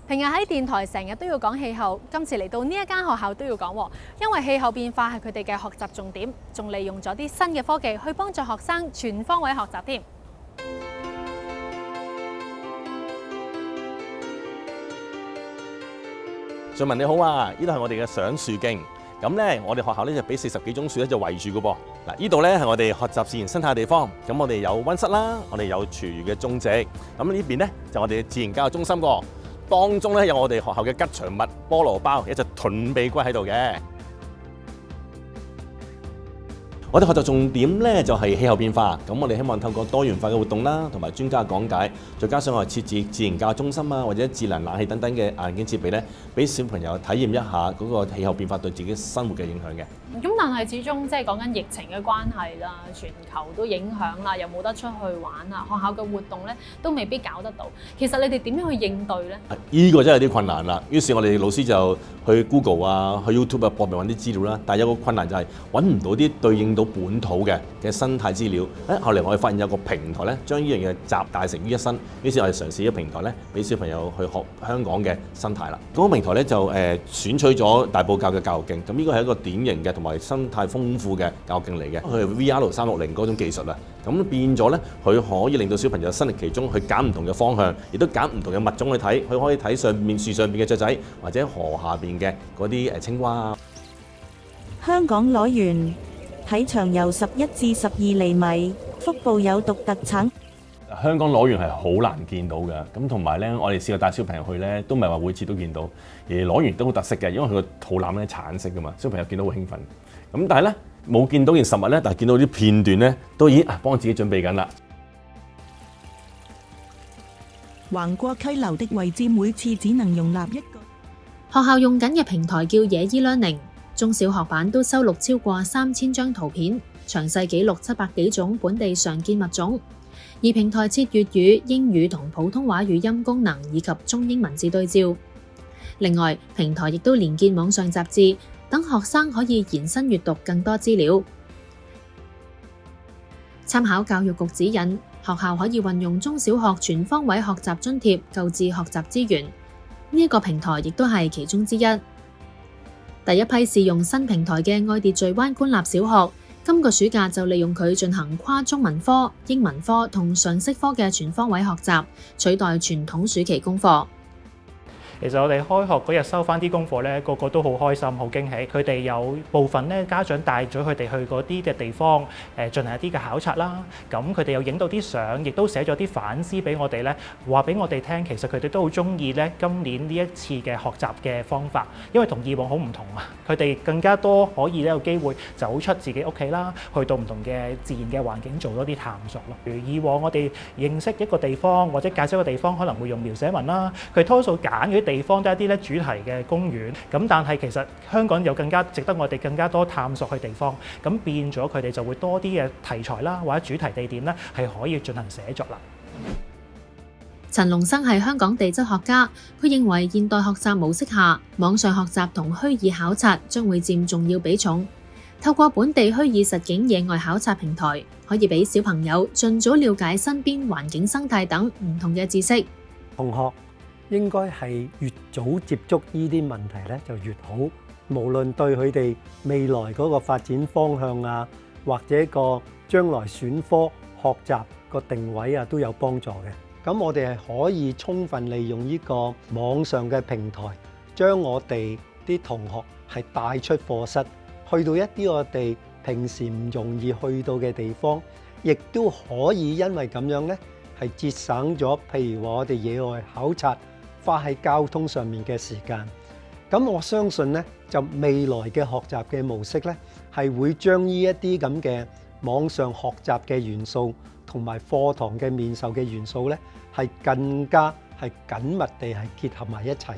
平日喺電台成日都要講氣候，今次嚟到呢一間學校都要講，因為氣候變化係佢哋嘅學習重點，仲利用咗啲新嘅科技去幫助學生全方位學習添。俊文你好啊，呢度係我哋嘅賞樹徑。咁咧，我哋學校咧就俾40幾種樹咧就圍住嘅噃。嗱，呢度咧係我哋學習自然生態嘅地方。咁我哋有溫室啦，我哋有廚餘嘅種植。咁呢邊咧就我哋嘅自然教育中心喎。當中咧有我哋學校嘅吉祥物菠蘿包，一隻盾臂龜喺度嘅。我哋學習重點咧就係氣候變化，咁我哋希望透過多元化嘅活動啦，同埋專家講解，再加上我哋設置自然教育中心啊，或者智能冷氣等等嘅硬件設備咧，俾小朋友體驗一下嗰個氣候變化對自己生活嘅影響嘅。咁但係始終即係講緊疫情嘅關係啦，全球都影響啦，又冇得出去玩啊，學校嘅活動咧都未必搞得到。其實你哋點樣去應對咧？呢個真係有啲困難啦。於是我哋老師就去 Google 啊，去 YouTube 啊，搏命揾啲資料啦。但係有個困難就係揾唔到啲對應到本土嘅生態資料。後嚟我哋發現有個平台咧，將呢樣嘢集大成於一身。於是我哋嘗試呢個平台咧，俾小朋友去學香港嘅生態啦。嗰個平台咧就選取咗大埔教嘅教育徑。咁呢個係一個典型嘅同埋生態豐富嘅教育徑嚟嘅。佢係 VR360嗰種技術啊。咁變咗咧，佢可以令到小朋友身歷其中，去揀唔同嘅方向，亦都揀唔同嘅物種去睇。佢可以睇上面樹上邊嘅雀仔，或者河下邊嘅嗰啲青蛙啊。香港瘰螈體長由11至12厘米，腹部有獨特橙。香港瘰螈係好難見到嘅，咁同埋咧，我哋試過帶小朋友去咧，都唔係話每次都見到。而瘰螈都好特色嘅，因為佢個肚腩咧橙色噶嘛，小朋友見到好興奮。咁但係咧冇見到件實物咧，但係見到啲片段咧，都已經幫自己準備緊啦。橫過溪流的位置，每次只能容納一個。學校用緊嘅平台叫野 e-learning，中小學版都收錄超過3000張圖片，詳細記錄700幾種本地常見物種。而平台設粵語、英語同普通話語音功能，以及中英文字對照。另外，平台亦都連結網上雜誌，等學生可以延伸閱讀更多資料。參考教育局指引，學校可以運用中小學全方位學習津貼購置學習資源。呢一個平台亦都係其中之一。第一批試用新平台嘅愛秩序灣官立小學，今個暑假就利用佢進行跨中文科、英文科同常識科嘅全方位學習，取代傳統暑期功課。其實我哋開學嗰日收翻啲功課咧，個個都好開心、好驚喜。佢哋有部分咧家長帶咗佢哋去嗰啲嘅地方，進行一啲嘅考察啦。咁佢哋又影到啲相，亦都寫咗啲反思俾我哋咧，話俾我哋聽。其實佢哋都好中意咧今年呢一次嘅學習嘅方法，因為同以往好唔同啊。佢哋更加多可以有機會走出自己屋企啦，去到唔同嘅自然嘅環境做多啲探索咯。如以往我哋認識一個地方或者介紹一個地方，可能會用描寫文啦，佢多數揀嗰啲地方都係一啲咧主題嘅公園，咁但係其實香港有更加值得我哋更加多探索嘅地方，咁變咗佢哋就會多啲嘅題材啦，或者主題地點咧係可以進行寫作啦。陳龍生係香港地質學家，佢認為現代學習模式下，網上學習同虛擬考察將會佔重要比重。透過本地虛擬實境野外考察平台，可以俾小朋友盡早了解身邊環境生態等唔同嘅知識。同學應該係越早接觸呢啲問題咧就越好，無論對佢哋未來嗰個發展方向啊，或者個將來選科學習個定位啊都有幫助嘅。咁我哋係可以充分利用呢個網上嘅平台，將我哋啲同學係帶出課室，去到一啲我哋平時唔容易去到嘅地方，亦都可以因為咁樣咧係節省咗，譬如話我哋野外考察花喺交通上面嘅時間。咁我相信咧，就未來嘅學習嘅模式咧，係會將呢一啲咁嘅網上學習嘅元素同埋課堂嘅面授嘅元素咧，係更加係緊密地係結合埋一齊。